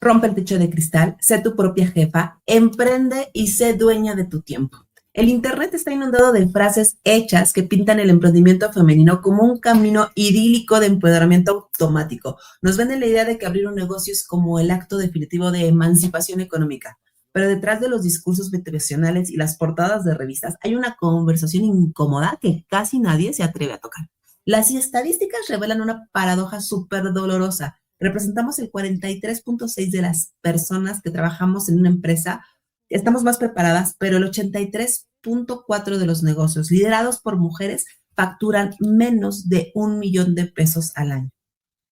Rompe el techo de cristal, sé tu propia jefa, emprende y sé dueña de tu tiempo. El Internet está inundado de frases hechas que pintan el emprendimiento femenino como un camino idílico de empoderamiento automático. Nos venden la idea de que abrir un negocio es como el acto definitivo de emancipación económica. Pero detrás de los discursos motivacionales y las portadas de revistas hay una conversación incómoda que casi nadie se atreve a tocar. Las estadísticas revelan una paradoja súper dolorosa. Representamos el 43.6% de las personas que trabajamos en una empresa, estamos más preparadas, pero el 83.4% de los negocios liderados por mujeres facturan menos de 1 millón de pesos al año.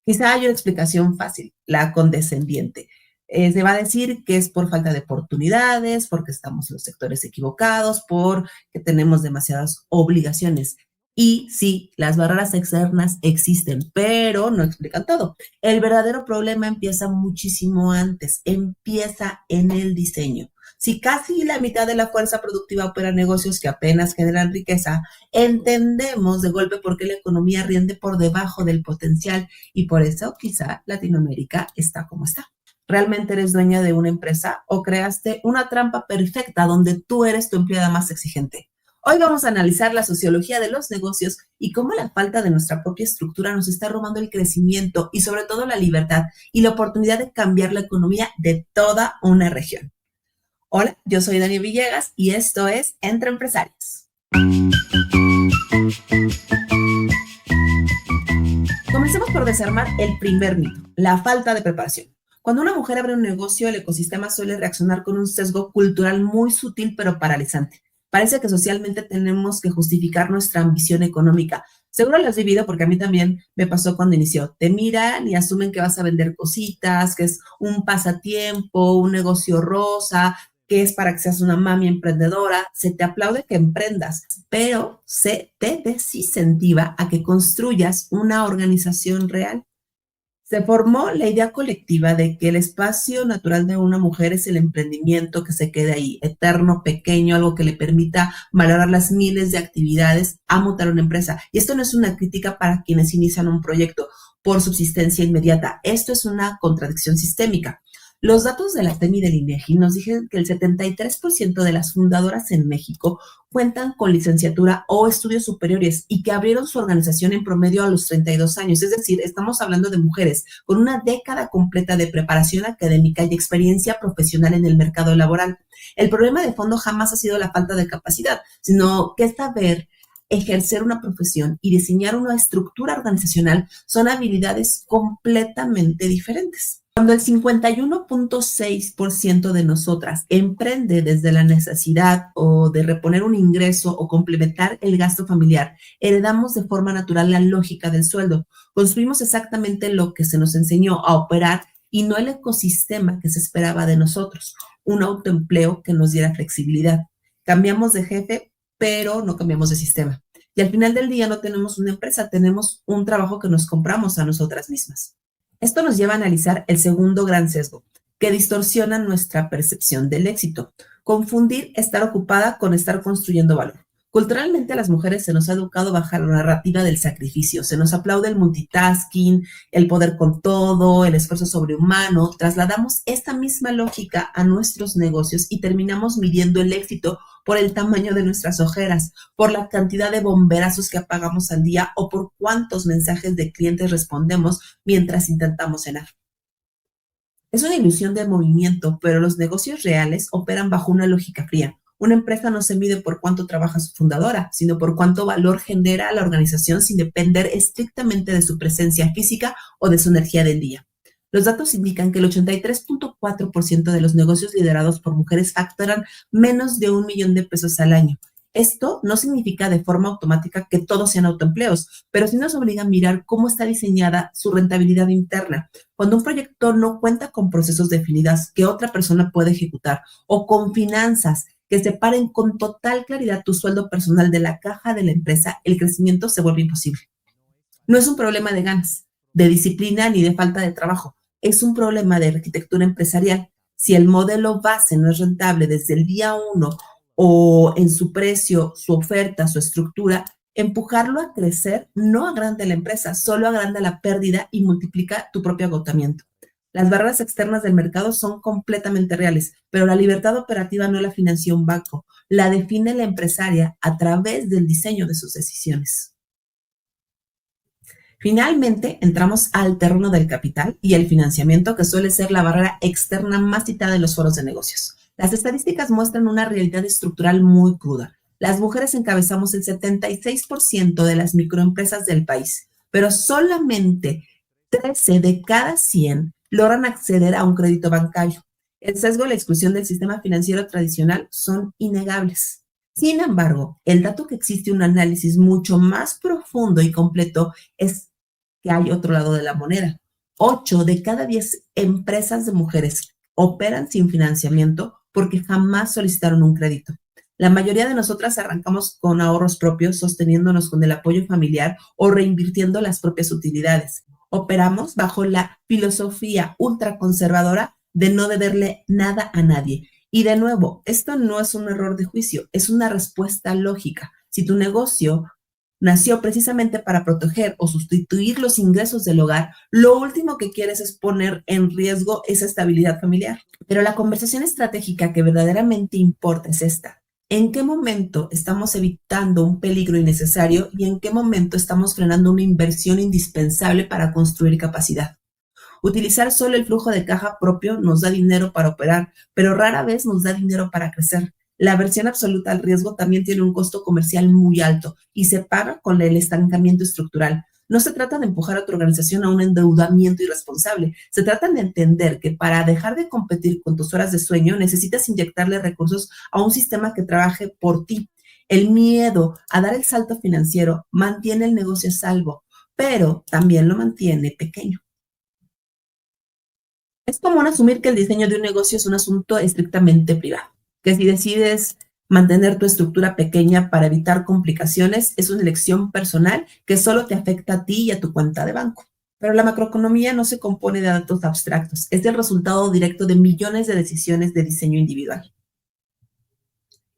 Quizá hay una explicación fácil, la condescendiente. Se va a decir que es por falta de oportunidades, porque estamos en los sectores equivocados, porque tenemos demasiadas obligaciones. Y sí, las barreras externas existen, pero no explican todo. El verdadero problema empieza muchísimo antes, empieza en el diseño. Si casi la mitad de la fuerza productiva opera en negocios que apenas generan riqueza, entendemos de golpe por qué la economía rinde por debajo del potencial y por eso quizá Latinoamérica está como está. ¿Realmente eres dueña de una empresa o creaste una trampa perfecta donde tú eres tu empleada más exigente? Hoy vamos a analizar la sociología de los negocios y cómo la falta de nuestra propia estructura nos está robando el crecimiento y sobre todo la libertad y la oportunidad de cambiar la economía de toda una región. Hola, yo soy Dani Villegas y esto es Entre Empresarios. Comencemos por desarmar el primer mito, la falta de preparación. Cuando una mujer abre un negocio, el ecosistema suele reaccionar con un sesgo cultural muy sutil pero paralizante. Parece que socialmente tenemos que justificar nuestra ambición económica. Seguro lo has vivido porque a mí también me pasó cuando inició. Te miran y asumen que vas a vender cositas, que es un pasatiempo, un negocio rosa, que es para que seas una mami emprendedora. Se te aplaude que emprendas, pero se te desincentiva a que construyas una organización real. Se formó la idea colectiva de que el espacio natural de una mujer es el emprendimiento que se quede ahí, eterno, pequeño, algo que le permita valorar las miles de actividades a montar una empresa. Y esto no es una crítica para quienes inician un proyecto por subsistencia inmediata. Esto es una contradicción sistémica. Los datos de la TEM y del INEGI nos dicen que el 73% de las fundadoras en México cuentan con licenciatura o estudios superiores y que abrieron su organización en promedio a los 32 años. Es decir, estamos hablando de mujeres con una década completa de preparación académica y experiencia profesional en el mercado laboral. El problema de fondo jamás ha sido la falta de capacidad, sino que saber ejercer una profesión y diseñar una estructura organizacional son habilidades completamente diferentes. Cuando el 51.6% de nosotras emprende desde la necesidad o de reponer un ingreso o complementar el gasto familiar, heredamos de forma natural la lógica del sueldo. Construimos exactamente lo que se nos enseñó a operar y no el ecosistema que se esperaba de nosotros, un autoempleo que nos diera flexibilidad. Cambiamos de jefe, pero no cambiamos de sistema. Y al final del día no tenemos una empresa, tenemos un trabajo que nos compramos a nosotras mismas. Esto nos lleva a analizar el segundo gran sesgo, que distorsiona nuestra percepción del éxito. Confundir estar ocupada con estar construyendo valor. Culturalmente a las mujeres se nos ha educado bajo la narrativa del sacrificio. Se nos aplaude el multitasking, el poder con todo, el esfuerzo sobrehumano. Trasladamos esta misma lógica a nuestros negocios y terminamos midiendo el éxito por el tamaño de nuestras ojeras, por la cantidad de bomberazos que apagamos al día o por cuántos mensajes de clientes respondemos mientras intentamos cenar. Es una ilusión de movimiento, pero los negocios reales operan bajo una lógica fría. Una empresa no se mide por cuánto trabaja su fundadora, sino por cuánto valor genera a la organización sin depender estrictamente de su presencia física o de su energía del día. Los datos indican que el 83.4% de los negocios liderados por mujeres facturan menos de 1 millón de pesos al año. Esto no significa de forma automática que todos sean autoempleos, pero sí nos obliga a mirar cómo está diseñada su rentabilidad interna. Cuando un proyecto no cuenta con procesos definidos que otra persona puede ejecutar o con finanzas que separen con total claridad tu sueldo personal de la caja de la empresa, el crecimiento se vuelve imposible. No es un problema de ganas, de disciplina ni de falta de trabajo. Es un problema de arquitectura empresarial. Si el modelo base no es rentable desde el día uno o en su precio, su oferta, su estructura, empujarlo a crecer no agranda la empresa, solo agranda la pérdida y multiplica tu propio agotamiento. Las barreras externas del mercado son completamente reales, pero la libertad operativa no la financia un banco, la define la empresaria a través del diseño de sus decisiones. Finalmente, entramos al terreno del capital y el financiamiento, que suele ser la barrera externa más citada en los foros de negocios. Las estadísticas muestran una realidad estructural muy cruda. Las mujeres encabezamos el 76% de las microempresas del país, pero solamente 13 de cada 100 logran acceder a un crédito bancario. El sesgo y la exclusión del sistema financiero tradicional son innegables. Sin embargo, el dato que existe un análisis mucho más profundo y completo es que hay otro lado de la moneda. 8 de cada 10 empresas de mujeres operan sin financiamiento porque jamás solicitaron un crédito. La mayoría de nosotras arrancamos con ahorros propios, sosteniéndonos con el apoyo familiar o reinvirtiendo las propias utilidades. Operamos bajo la filosofía ultraconservadora de no deberle nada a nadie. Y de nuevo, esto no es un error de juicio, es una respuesta lógica. Si tu negocio nació precisamente para proteger o sustituir los ingresos del hogar, lo último que quieres es poner en riesgo esa estabilidad familiar. Pero la conversación estratégica que verdaderamente importa es esta. ¿En qué momento estamos evitando un peligro innecesario y en qué momento estamos frenando una inversión indispensable para construir capacidad? Utilizar solo el flujo de caja propio nos da dinero para operar, pero rara vez nos da dinero para crecer. La aversión absoluta al riesgo también tiene un costo comercial muy alto y se paga con el estancamiento estructural. No se trata de empujar a tu organización a un endeudamiento irresponsable. Se trata de entender que para dejar de competir con tus horas de sueño, necesitas inyectarle recursos a un sistema que trabaje por ti. El miedo a dar el salto financiero mantiene el negocio a salvo, pero también lo mantiene pequeño. Es común asumir que el diseño de un negocio es un asunto estrictamente privado, que si decides mantener tu estructura pequeña para evitar complicaciones, es una elección personal que solo te afecta a ti y a tu cuenta de banco. Pero la macroeconomía no se compone de datos abstractos, es el resultado directo de millones de decisiones de diseño individual.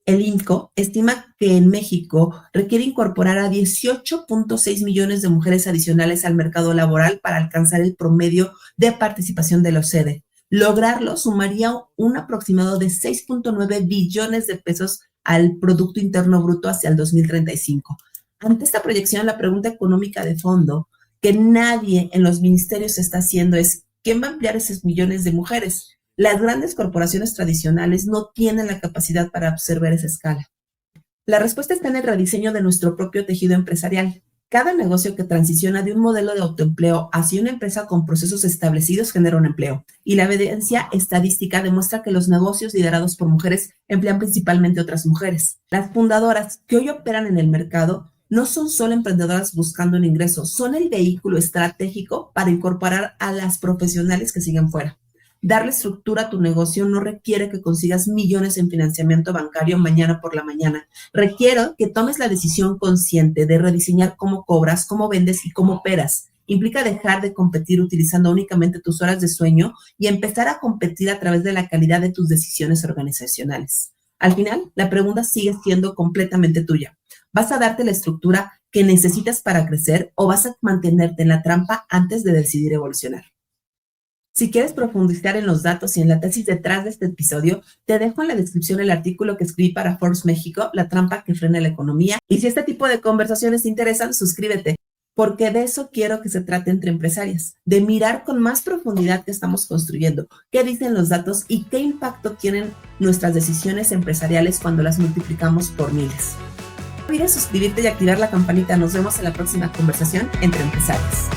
El INCO estima que en México requiere incorporar a 18.6 millones de mujeres adicionales al mercado laboral para alcanzar el promedio de participación de la OCDE. Lograrlo sumaría un aproximado de 6.9 billones de pesos al Producto Interno Bruto hacia el 2035. Ante esta proyección, la pregunta económica de fondo que nadie en los ministerios está haciendo es: ¿quién va a emplear esos millones de mujeres? Las grandes corporaciones tradicionales no tienen la capacidad para absorber esa escala. La respuesta está en el rediseño de nuestro propio tejido empresarial. Cada negocio que transiciona de un modelo de autoempleo hacia una empresa con procesos establecidos genera un empleo. Y la evidencia estadística demuestra que los negocios liderados por mujeres emplean principalmente otras mujeres. Las fundadoras que hoy operan en el mercado no son solo emprendedoras buscando un ingreso, son el vehículo estratégico para incorporar a las profesionales que siguen fuera. Darle estructura a tu negocio no requiere que consigas millones en financiamiento bancario mañana por la mañana. Requiere que tomes la decisión consciente de rediseñar cómo cobras, cómo vendes y cómo operas. Implica dejar de competir utilizando únicamente tus horas de sueño y empezar a competir a través de la calidad de tus decisiones organizacionales. Al final, la pregunta sigue siendo completamente tuya. ¿Vas a darte la estructura que necesitas para crecer o vas a mantenerte en la trampa antes de decidir evolucionar? Si quieres profundizar en los datos y en la tesis detrás de este episodio, te dejo en la descripción el artículo que escribí para Forbes México, La trampa que frena la economía. Y si este tipo de conversaciones te interesan, suscríbete, porque de eso quiero que se trate entre empresarias, de mirar con más profundidad qué estamos construyendo, qué dicen los datos y qué impacto tienen nuestras decisiones empresariales cuando las multiplicamos por miles. No olvides suscribirte y activar la campanita. Nos vemos en la próxima conversación entre empresarios.